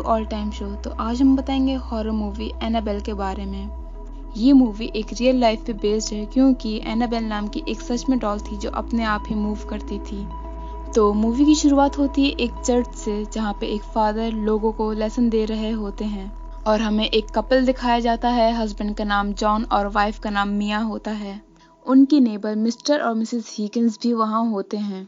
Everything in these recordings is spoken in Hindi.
All time show. तो आज हम बताएंगे हॉरर मूवी एनाबेल के बारे में। ये मूवी एक रियल लाइफ पे बेस्ड है क्योंकि एनाबेल नाम की एक सच में डॉल थी जो अपने आप ही मूव करती थी। तो मूवी की शुरुआत होती है एक चर्च से, जहाँ पे एक फादर लोगों को लेसन दे रहे होते हैं और हमें एक कपल दिखाया जाता है। हस्बैंड का नाम जॉन और वाइफ का नाम मिया होता है। उनके नेबर मिस्टर और मिसेस हीकिंस भी वहाँ होते हैं।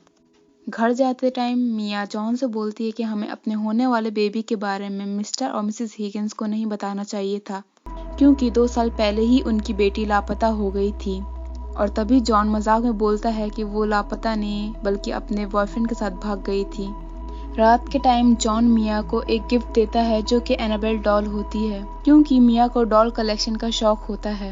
घर जाते टाइम मिया जॉन से बोलती है कि हमें अपने होने वाले बेबी के बारे में मिस्टर और मिसेस हीकिंस को नहीं बताना चाहिए था क्योंकि 2 साल पहले ही उनकी बेटी लापता हो गई थी। और तभी जॉन मजाक में बोलता है कि वो लापता नहीं बल्कि अपने बॉयफ्रेंड के साथ भाग गई थी। रात के टाइम जॉन मिया को एक गिफ्ट देता है जो कि एनाबेल डॉल होती है क्योंकि मिया को डॉल कलेक्शन का शौक होता है।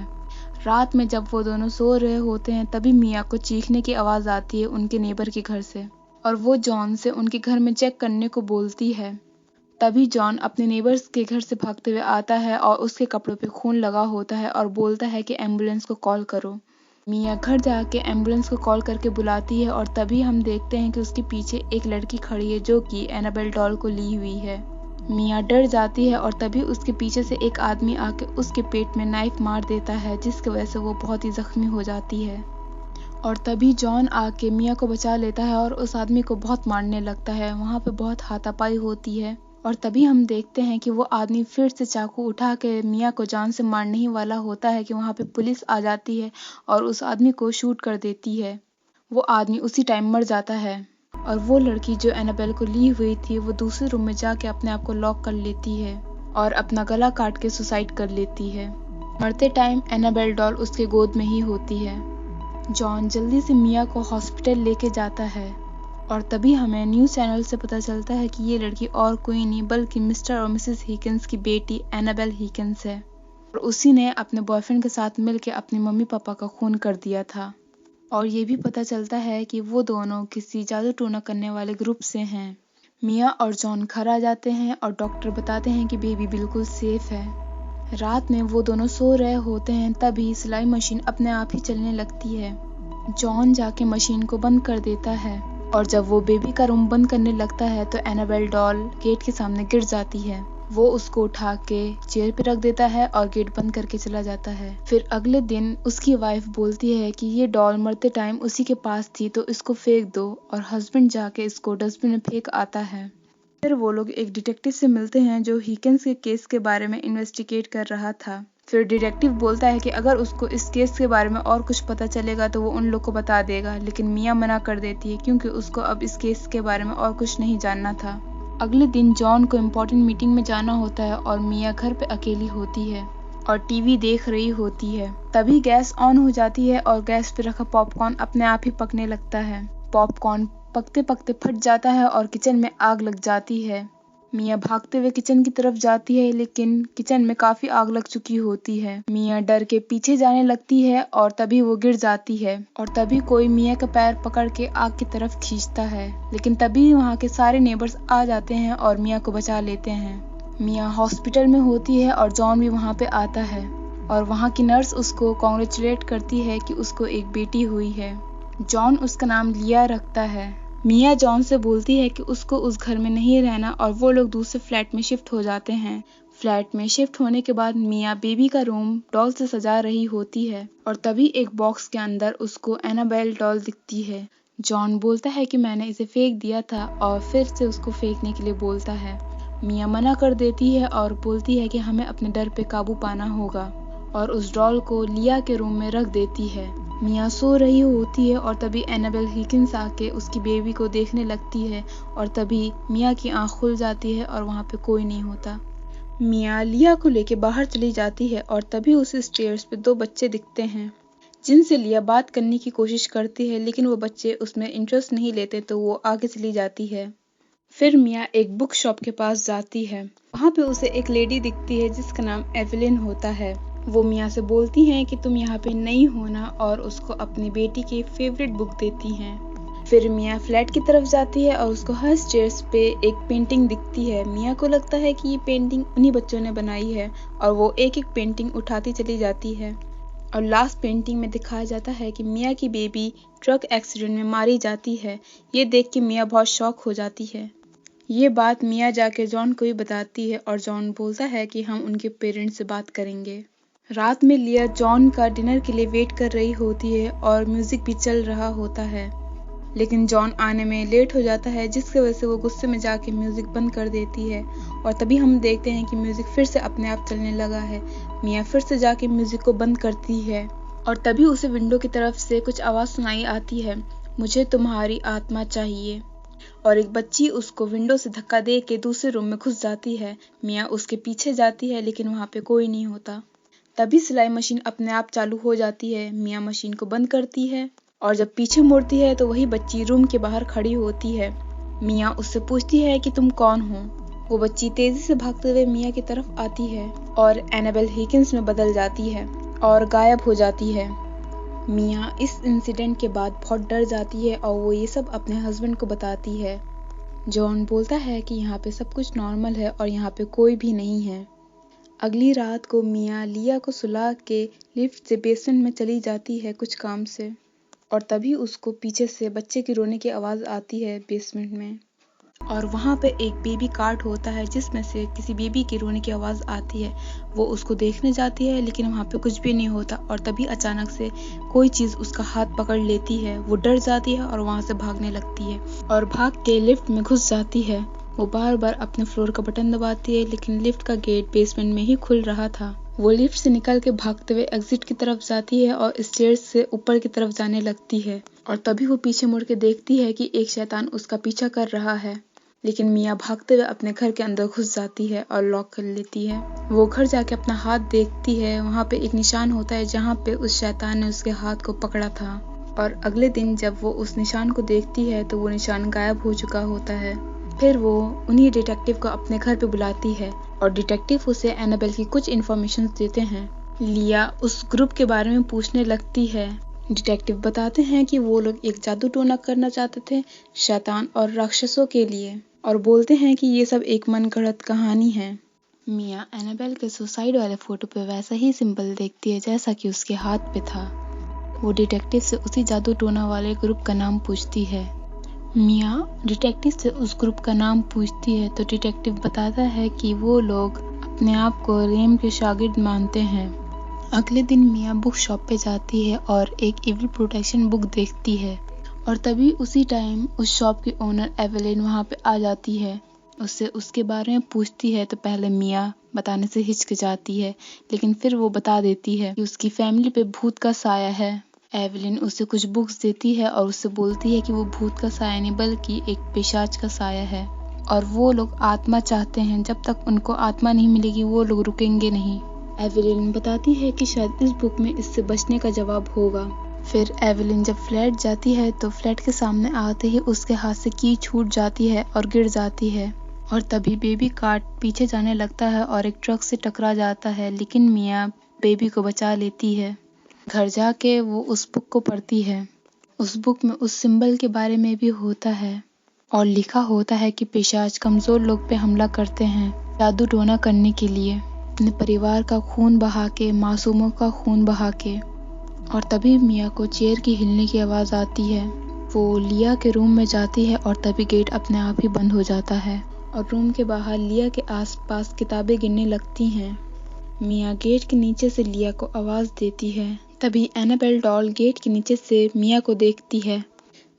रात में जब वो दोनों सो रहे होते हैं तभी मिया को चीखने की आवाज आती है उनके नेबर के घर से और वो जॉन से उनके घर में चेक करने को बोलती है। तभी जॉन अपने नेबर्स के घर से भागते हुए आता है और उसके कपड़ों पे खून लगा होता है और बोलता है कि एम्बुलेंस को कॉल करो। मिया घर जाके एम्बुलेंस को कॉल करके बुलाती है और तभी हम देखते हैं कि उसके पीछे एक लड़की खड़ी है जो कि एनाबेल डॉल को ली हुई है। मिया डर जाती है और तभी उसके पीछे से एक आदमी आके उसके पेट में नाइफ मार देता है जिसकी वजह से वो बहुत ही जख्मी हो जाती है। और तभी जॉन आके मिया को बचा लेता है और उस आदमी को बहुत मारने लगता है। वहाँ पे बहुत हाथापाई होती है और तभी हम देखते हैं कि वो आदमी फिर से चाकू उठा के मिया को जान से मारने ही वाला होता है कि वहाँ पे पुलिस आ जाती है और उस आदमी को शूट कर देती है। वो आदमी उसी टाइम मर जाता है और वो लड़की जो एनाबेल को ली हुई थी वो दूसरे रूम में जाके अपने आप को लॉक कर लेती है और अपना गला काट के सुसाइड कर लेती है। मरते टाइम एनाबेल डॉल उसके गोद में ही होती है। जॉन जल्दी से मिया को हॉस्पिटल लेके जाता है और तभी हमें न्यूज़ चैनल से पता चलता है कि ये लड़की और कोई नहीं बल्कि मिस्टर और मिसेस हीकिंस की बेटी एनाबेल हीकिंस है और उसी ने अपने बॉयफ्रेंड के साथ मिलकर अपने मम्मी पापा का खून कर दिया था। और ये भी पता चलता है कि वो दोनों किसी जादू टोना करने वाले ग्रुप से हैं। मिया और जॉन घर आ जाते हैं और डॉक्टर बताते हैं कि बेबी बिल्कुल सेफ है। रात में वो दोनों सो रहे होते हैं तभी सिलाई मशीन अपने आप ही चलने लगती है। जॉन जाके मशीन को बंद कर देता है और जब वो बेबी का रूम बंद करने लगता है तो एनाबेल डॉल गेट के सामने गिर जाती है। वो उसको उठा के चेयर पे रख देता है और गेट बंद करके चला जाता है। फिर अगले दिन उसकी वाइफ बोलती है कि ये डॉल मरते टाइम उसी के पास थी तो इसको फेंक दो और हस्बैंड जाके इसको डस्टबिन में फेंक आता है। फिर वो लोग एक डिटेक्टिव से मिलते हैं जो हीकिंस के केस के बारे में इन्वेस्टिगेट कर रहा था। फिर डिटेक्टिव बोलता है कि अगर उसको इस केस के बारे में और कुछ पता चलेगा तो वो उन लोग को बता देगा, लेकिन मिया मना कर देती है क्योंकि उसको अब इस केस के बारे में और कुछ नहीं जानना था। अगले दिन जॉन को इम्पोर्टेंट मीटिंग में जाना होता है और मिया घर पे अकेली होती है और टीवी देख रही होती है। तभी गैस ऑन हो जाती है और गैस पे रखा पॉपकॉर्न अपने आप ही पकने लगता है। पॉपकॉर्न पकते पकते फट जाता है और किचन में आग लग जाती है। मिया भागते हुए किचन की तरफ जाती है लेकिन किचन में काफी आग लग चुकी होती है। मिया डर के पीछे जाने लगती है और तभी वो गिर जाती है और तभी कोई मिया का पैर पकड़ के आग की तरफ खींचता है, लेकिन तभी वहाँ के सारे नेबर्स आ जाते हैं और मिया को बचा लेते हैं। मिया हॉस्पिटल में होती है और जॉन भी वहाँ पे आता है और वहाँ की नर्स उसको कॉन्ग्रेचुलेट करती है कि उसको एक बेटी हुई है। जॉन उसका नाम लिया रखता है। मिया जॉन से बोलती है कि उसको उस घर में नहीं रहना और वो लोग दूसरे फ्लैट में शिफ्ट हो जाते हैं। फ्लैट में शिफ्ट होने के बाद मिया बेबी का रूम डॉल से सजा रही होती है और तभी एक बॉक्स के अंदर उसको एनाबेल डॉल दिखती है। जॉन बोलता है कि मैंने इसे फेंक दिया था और फिर से उसको फेंकने के लिए बोलता है। मिया मना कर देती है और बोलती है कि हमें अपने डर पे काबू पाना होगा और उस डॉल को लिया के रूम में रख देती है। मिया सो रही होती है और तभी एनाबेल हीकिंस आके उसकी बेबी को देखने लगती है और तभी मिया की आंख खुल जाती है और वहाँ पे कोई नहीं होता। मिया लिया को लेके बाहर चली जाती है और तभी उसे स्टेयर्स पे 2 बच्चे दिखते हैं जिनसे लिया बात करने की कोशिश करती है, लेकिन वो बच्चे उसमें इंटरेस्ट नहीं लेते तो वो आगे चली जाती है। फिर मिया एक बुक शॉप के पास जाती है। वहाँ पे उसे एक लेडी दिखती है जिसका नाम एवेलिन होता है। वो मिया से बोलती हैं कि तुम यहाँ पे नहीं होना और उसको अपनी बेटी की फेवरेट बुक देती हैं। फिर मिया फ्लैट की तरफ जाती है और उसको हर स्टेयर्स पे एक पेंटिंग दिखती है। मिया को लगता है कि ये पेंटिंग उन्हीं बच्चों ने बनाई है और वो एक एक पेंटिंग उठाती चली जाती है और लास्ट पेंटिंग में दिखाया जाता है कि मिया की बेबी ट्रक एक्सीडेंट में मारी जाती है। ये देख के मिया बहुत शॉक हो जाती है। ये बात मिया जाकर जॉन को भी बताती है और जॉन बोलता है कि हम उनके पेरेंट्स से बात करेंगे। रात में लिया जॉन का डिनर के लिए वेट कर रही होती है और म्यूजिक भी चल रहा होता है, लेकिन जॉन आने में लेट हो जाता है जिसकी वजह से वो गुस्से में जाके म्यूजिक बंद कर देती है। और तभी हम देखते हैं कि म्यूजिक फिर से अपने आप चलने लगा है। मिया फिर से जाके म्यूजिक को बंद करती है और तभी उसे विंडो की तरफ से कुछ आवाज सुनाई आती है, मुझे तुम्हारी आत्मा चाहिए। और एक बच्ची उसको विंडो से धक्का दे के दूसरे रूम में घुस जाती है। मिया उसके पीछे जाती है लेकिन वहां पे कोई नहीं होता। तभी सिलाई मशीन अपने आप चालू हो जाती है। मिया मशीन को बंद करती है और जब पीछे मुड़ती है तो वही बच्ची रूम के बाहर खड़ी होती है। मिया उससे पूछती है कि तुम कौन हो। वो बच्ची तेजी से भागते हुए मिया की तरफ आती है और एनाबेल हिकिन्स में बदल जाती है और गायब हो जाती है। मिया इस इंसिडेंट के बाद बहुत डर जाती है और वो ये सब अपने हस्बैंड को बताती है। जॉन बोलता है कि यहाँ पे सब कुछ नॉर्मल है और यहाँ पे कोई भी नहीं है। अगली रात को मिया लिया को सुला के लिफ्ट से बेसमेंट में चली जाती है कुछ काम से, और तभी उसको पीछे से बच्चे की रोने की आवाज़ आती है बेसमेंट में। और वहाँ पे एक बेबी कार्ट होता है जिसमें से किसी बेबी की रोने की आवाज़ आती है। वो उसको देखने जाती है लेकिन वहाँ पे कुछ भी नहीं होता और तभी अचानक से कोई चीज़ उसका हाथ पकड़ लेती है। वो डर जाती है और वहाँ से भागने लगती है और भाग के लिफ्ट में घुस जाती है। वो बार बार अपने फ्लोर का बटन दबाती है लेकिन लिफ्ट का गेट बेसमेंट में ही खुल रहा था। वो लिफ्ट से निकल के भागते हुए एग्जिट की तरफ जाती है और स्टेयर्स से ऊपर की तरफ जाने लगती है। और तभी वो पीछे मुड़ के देखती है कि एक शैतान उसका पीछा कर रहा है, लेकिन मिया भागते हुए अपने घर के अंदर घुस जाती है और लॉक कर लेती है। वो घर जाके अपना हाथ देखती है, वहाँ पे एक निशान होता है जहाँ पे उस शैतान ने उसके हाथ को पकड़ा था। और अगले दिन जब वो उस निशान को देखती है तो वो निशान गायब हो चुका होता है। फिर वो उन्हीं डिटेक्टिव को अपने घर पे बुलाती है और डिटेक्टिव उसे एनाबेल की कुछ इन्फॉर्मेशन देते हैं। लिया उस ग्रुप के बारे में पूछने लगती है। डिटेक्टिव बताते हैं कि वो लोग एक जादू टोना करना चाहते थे शैतान और राक्षसों के लिए, और बोलते हैं कि ये सब एक मनगढ़ंत कहानी है। मिया एनाबेल के सुसाइड वाले फोटो पे वैसा ही सिंबल देखती है जैसा कि उसके हाथ पे था। वो डिटेक्टिव से उसी जादू टोना वाले ग्रुप का नाम पूछती है। मिया डिटेक्टिव से उस ग्रुप का नाम पूछती है तो डिटेक्टिव बताता है कि वो लोग अपने आप को रेम के शागिर्द मानते हैं। अगले दिन मिया बुक शॉप पे जाती है और एक इविल प्रोटेक्शन बुक देखती है और तभी उसी टाइम उस शॉप की ओनर एवेलिन वहाँ पे आ जाती है। उससे उसके बारे में पूछती है तो पहले मिया बताने से हिचकिचाती है, लेकिन फिर वो बता देती है कि उसकी फैमिली पे भूत का साया है। एवेलिन उसे कुछ बुक्स देती है और उससे बोलती है कि वो भूत का साया नहीं बल्कि एक पिशाच का साया है और वो लोग आत्मा चाहते हैं। जब तक उनको आत्मा नहीं मिलेगी वो लोग रुकेंगे नहीं। एवेलिन बताती है कि शायद इस बुक में इससे बचने का जवाब होगा। फिर एवेलिन जब फ्लैट जाती है तो फ्लैट के सामने आते ही उसके हाथ से की छूट जाती है और गिर जाती है और तभी बेबी कार्ट पीछे जाने लगता है और एक ट्रक से टकरा जाता है, लेकिन मिया बेबी को बचा लेती है। घर जाके वो उस बुक को पढ़ती है। उस बुक में उस सिंबल के बारे में भी होता है और लिखा होता है कि पिशाच कमजोर लोग पे हमला करते हैं जादू टोना करने के लिए, अपने परिवार का खून बहा के, मासूमों का खून बहा के। और तभी मिया को चेयर की हिलने की आवाज़ आती है। वो लिया के रूम में जाती है और तभी गेट अपने आप ही बंद हो जाता है और रूम के बाहर लिया के आसपास किताबें गिरने लगती हैं। मिया गेट के नीचे से लिया को आवाज़ देती है। तभी एनाबेल डॉल गेट के नीचे से मिया को देखती है।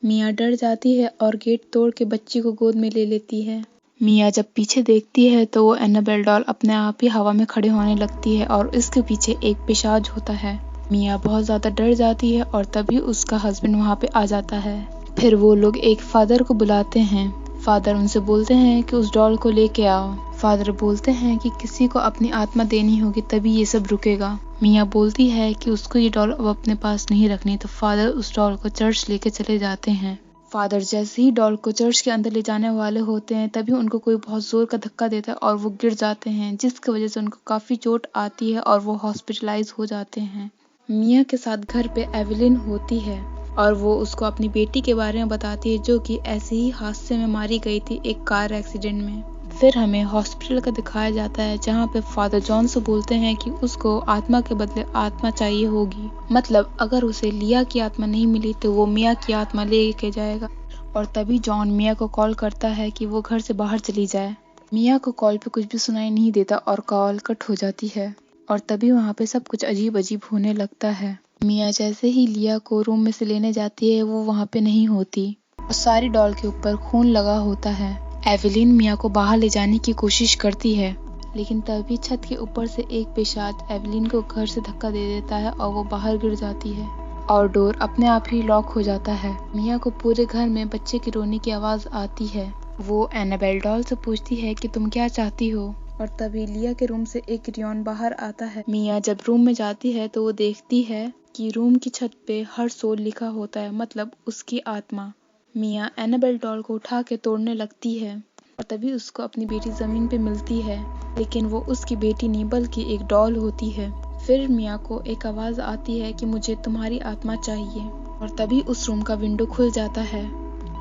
मिया डर जाती है और गेट तोड़ के बच्ची को गोद में ले लेती है। मिया जब पीछे देखती है तो वो एनाबेल डॉल अपने आप ही हवा में खड़े होने लगती है और इसके पीछे एक पिशाच होता है। मिया बहुत ज़्यादा डर जाती है और तभी उसका हस्बैंड वहाँ पे आ जाता है। फिर वो लोग एक फादर को बुलाते हैं। फादर उनसे बोलते हैं कि उस डॉल को लेके आओ। फादर बोलते हैं कि किसी को अपनी आत्मा देनी होगी तभी ये सब रुकेगा। मिया बोलती है कि उसको ये डॉल अब अपने पास नहीं रखनी, तो फादर उस डॉल को चर्च लेके चले जाते हैं। फादर जैसे ही डॉल को चर्च के अंदर ले जाने वाले होते हैं तभी उनको कोई बहुत जोर का धक्का देता है और वो गिर जाते हैं, जिसकी वजह से उनको काफी चोट आती है और वो हॉस्पिटलाइज हो जाते हैं। मिया के साथ घर पे एवेलिन होती है और वो उसको अपनी बेटी के बारे में बताती है जो कि ऐसे ही हादसे में मारी गई थी एक कार एक्सीडेंट में। फिर हमें हॉस्पिटल का दिखाया जाता है जहाँ पे फादर जॉन से बोलते हैं कि उसको आत्मा के बदले आत्मा चाहिए होगी, मतलब अगर उसे लिया की आत्मा नहीं मिली तो वो मिया की आत्मा लेके जाएगा। और तभी जॉन मिया को कॉल करता है कि वो घर से बाहर चली जाए। मिया को कॉल पे कुछ भी सुनाई नहीं देता और कॉल कट हो जाती है और तभी वहाँ पे सब कुछ अजीब अजीब होने लगता है। मिया जैसे ही लिया को रूम में से लेने जाती है वो वहाँ पे नहीं होती और सारी डॉल के ऊपर खून लगा होता है। एवेलिन मिया को बाहर ले जाने की कोशिश करती है लेकिन तभी छत के ऊपर से एक पिशाच एवेलिन को घर से धक्का दे देता है और वो बाहर गिर जाती है और डोर अपने आप ही लॉक हो जाता है। मिया को पूरे घर में बच्चे की रोने की आवाज आती है। वो एनाबेल डॉल से पूछती है कि तुम क्या चाहती हो और तभी लिया के रूम से एक रियोन बाहर आता है। मिया जब रूम में जाती है तो वो देखती है कि रूम की छत पे हर सोल लिखा होता है, मतलब उसकी आत्मा। मिया एनाबेल डॉल को उठा के तोड़ने लगती है और तभी उसको अपनी बेटी जमीन पे मिलती है, लेकिन वो उसकी बेटी नहीं बल्कि एक डॉल होती है। फिर मिया को एक आवाज आती है कि मुझे तुम्हारी आत्मा चाहिए और तभी उस रूम का विंडो खुल जाता है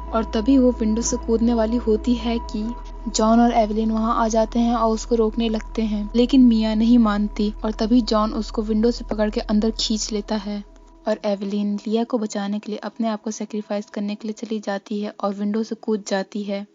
और तभी वो विंडो से कूदने वाली होती है कि जॉन और एवेलिन वहां आ जाते हैं और उसको रोकने लगते हैं, लेकिन मिया नहीं मानती और तभी जॉन उसको विंडो से पकड़ के अंदर खींच लेता है और एवेलिन लिया को बचाने के लिए अपने आप को सेक्रीफाइस करने के लिए चली जाती है और विंडो से कूद जाती है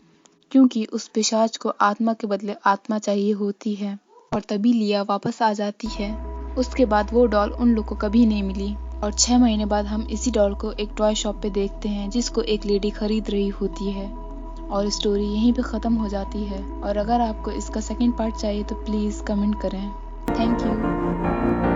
क्योंकि उस पिशाच को आत्मा के बदले आत्मा चाहिए होती है। और तभी लिया वापस आ जाती है। उसके बाद वो डॉल उन लोग को कभी नहीं मिली और 6 महीने बाद हम इसी डॉल को एक टॉय शॉप पे देखते हैं जिसको एक लेडी खरीद रही होती है और स्टोरी यहीं पे ख़त्म हो जाती है। और अगर आपको इसका सेकंड पार्ट चाहिए तो प्लीज़ कमेंट करें। Thank you.